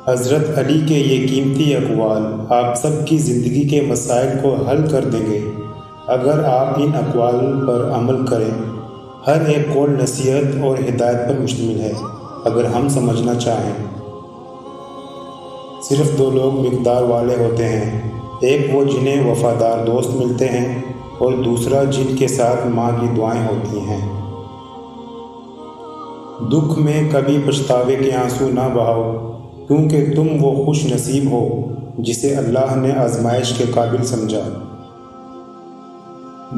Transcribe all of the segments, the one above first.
حضرت علی کے یہ قیمتی اقوال آپ سب کی زندگی کے مسائل کو حل کر دیں گے اگر آپ ان اقوال پر عمل کریں۔ ہر ایک قول نصیحت اور ہدایت پر مشتمل ہے اگر ہم سمجھنا چاہیں۔ صرف دو لوگ مقدار والے ہوتے ہیں، ایک وہ جنہیں وفادار دوست ملتے ہیں اور دوسرا جن کے ساتھ ماں کی دعائیں ہوتی ہیں۔ دکھ میں کبھی پچھتاوے کے آنسو نہ بہاؤ، کیونکہ تم وہ خوش نصیب ہو جسے اللہ نے آزمائش کے قابل سمجھا۔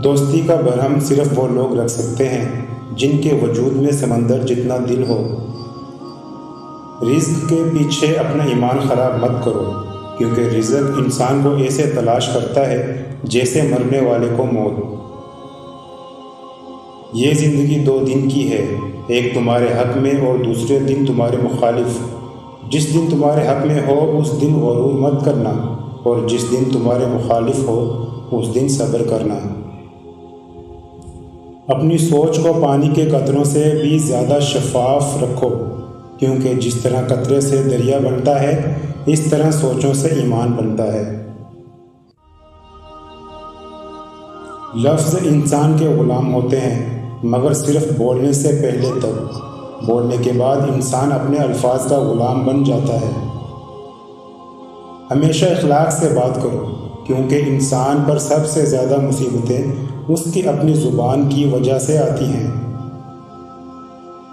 دوستی کا برہم صرف وہ لوگ رکھ سکتے ہیں جن کے وجود میں سمندر جتنا دل ہو۔ رزق کے پیچھے اپنا ایمان خراب مت کرو، کیونکہ رزق انسان کو ایسے تلاش کرتا ہے جیسے مرنے والے کو موت۔ یہ زندگی دو دن کی ہے، ایک تمہارے حق میں اور دوسرے دن تمہارے مخالف۔ جس دن تمہارے حق میں ہو اس دن غرور مت کرنا، اور جس دن تمہارے مخالف ہو اس دن صبر کرنا۔ اپنی سوچ کو پانی کے قطروں سے بھی زیادہ شفاف رکھو، کیونکہ جس طرح قطرے سے دریا بنتا ہے اس طرح سوچوں سے ایمان بنتا ہے۔ لفظ انسان کے غلام ہوتے ہیں مگر صرف بولنے سے پہلے تک، بولنے کے بعد انسان اپنے الفاظ کا غلام بن جاتا ہے۔ ہمیشہ اخلاق سے بات کرو، کیونکہ انسان پر سب سے زیادہ مصیبتیں اس کی اپنی زبان کی وجہ سے آتی ہیں۔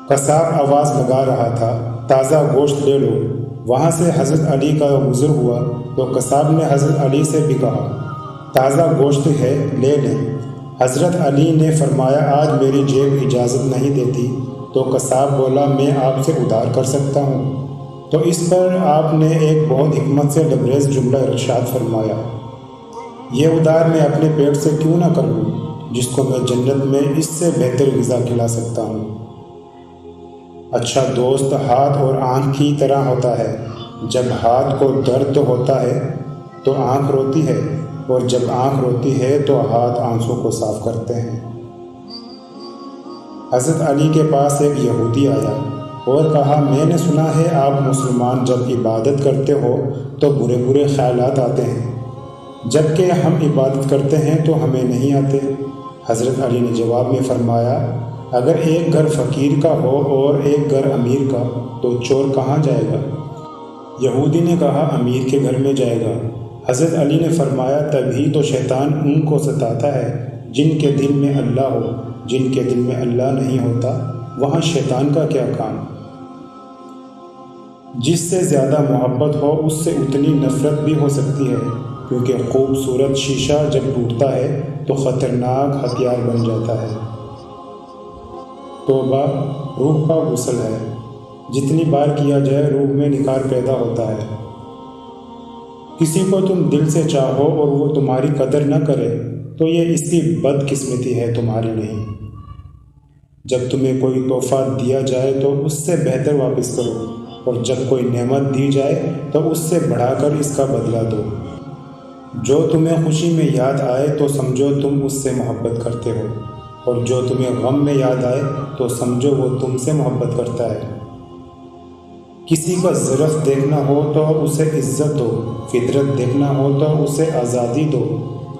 قصاب آواز لگا رہا تھا، تازہ گوشت لے لو۔ وہاں سے حضرت علی کا گزر ہوا تو قصاب نے حضرت علی سے بھی کہا، تازہ گوشت ہے، لے لیں۔ حضرت علی نے فرمایا، آج میری جیب اجازت نہیں دیتی۔ تو قصاب بولا، میں آپ سے ادھار کر سکتا ہوں۔ تو اس پر آپ نے ایک بہت حکمت سے لبریز جملہ ارشاد فرمایا، یہ ادھار میں اپنے پیٹ سے کیوں نہ کر لوں، جس کو میں جنت میں اس سے بہتر غذا کھلا سکتا ہوں۔ اچھا دوست ہاتھ اور آنکھ کی طرح ہوتا ہے، جب ہاتھ کو درد ہوتا ہے تو آنکھ روتی ہے، اور جب آنکھ روتی ہے تو ہاتھ آنسوں کو صاف کرتے ہیں۔ حضرت علی کے پاس ایک یہودی آیا اور کہا، میں نے سنا ہے آپ مسلمان جب عبادت کرتے ہو تو برے برے خیالات آتے ہیں، جبکہ ہم عبادت کرتے ہیں تو ہمیں نہیں آتے۔ حضرت علی نے جواب میں فرمایا، اگر ایک گھر فقیر کا ہو اور ایک گھر امیر کا تو چور کہاں جائے گا؟ یہودی نے کہا، امیر کے گھر میں جائے گا۔ حضرت علی نے فرمایا، تبھی تو شیطان ان کو ستاتا ہے جن کے دل میں اللہ ہو، جن کے دل میں اللہ نہیں ہوتا وہاں شیطان کا کیا کام؟ جس سے زیادہ محبت ہو اس سے اتنی نفرت بھی ہو سکتی ہے، کیونکہ خوبصورت شیشہ جب ٹوٹتا ہے تو خطرناک ہتھیار بن جاتا ہے۔ توبہ روح کا غسل ہے، جتنی بار کیا جائے روح میں نکھار پیدا ہوتا ہے۔ کسی کو تم دل سے چاہو اور وہ تمہاری قدر نہ کرے تو یہ اس کی بد قسمتی ہے، تمہاری نہیں۔ جب تمہیں کوئی تحفہ دیا جائے تو اس سے بہتر واپس کرو، اور جب کوئی نعمت دی جائے تو اس سے بڑھا کر اس کا بدلہ دو۔ جو تمہیں خوشی میں یاد آئے تو سمجھو تم اس سے محبت کرتے ہو، اور جو تمہیں غم میں یاد آئے تو سمجھو وہ تم سے محبت کرتا ہے۔ کسی کا ظرف دیکھنا ہو تو اسے عزت دو، فطرت دیکھنا ہو تو اسے آزادی دو،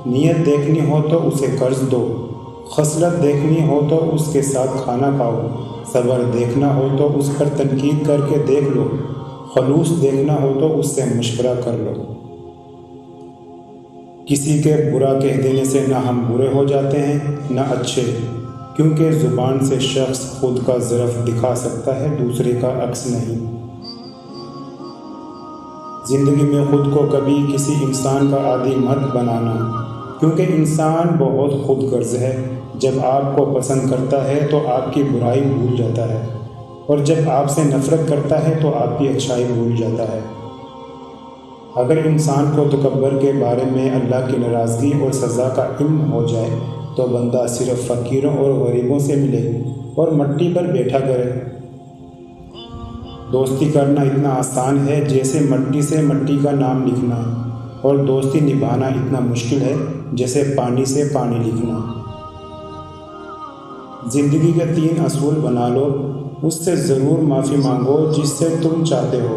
نیت دیکھنی ہو تو اسے قرض دو، خصلت دیکھنی ہو تو اس کے ساتھ کھانا کھاؤ، صبر دیکھنا ہو تو اس پر تنقید کر کے دیکھ لو، خلوص دیکھنا ہو تو اس سے مشورہ کر لو۔ کسی کے برا کہہ دینے سے نہ ہم برے ہو جاتے ہیں نہ اچھے، کیونکہ زبان سے شخص خود کا ظرف دکھا سکتا ہے، دوسرے کا عکس نہیں۔ زندگی میں خود کو کبھی کسی انسان کا عادی مت بنانا، کیونکہ انسان بہت خود غرض ہے۔ جب آپ کو پسند کرتا ہے تو آپ کی برائی بھول جاتا ہے، اور جب آپ سے نفرت کرتا ہے تو آپ کی اچھائی بھول جاتا ہے۔ اگر انسان کو تکبر کے بارے میں اللہ کی ناراضگی اور سزا کا علم ہو جائے تو بندہ صرف فقیروں اور غریبوں سے ملے اور مٹی پر بیٹھا کرے۔ دوستی کرنا اتنا آسان ہے جیسے مٹی سے مٹی کا نام لکھنا، اور دوستی نبھانا اتنا مشکل ہے جیسے پانی سے پانی لکھنا۔ زندگی کے 3 اصول بنا لو، اس سے ضرور معافی مانگو جس سے تم چاہتے ہو،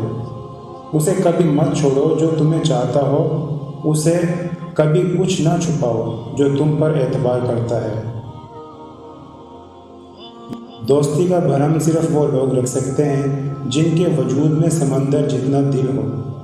اسے کبھی مت چھوڑو جو تمہیں چاہتا ہو، اسے کبھی کچھ نہ چھپاؤ جو تم پر اعتبار کرتا ہے۔ دوستی کا بھرم صرف وہ لوگ رکھ سکتے ہیں جن کے وجود میں سمندر جتنا دل ہو۔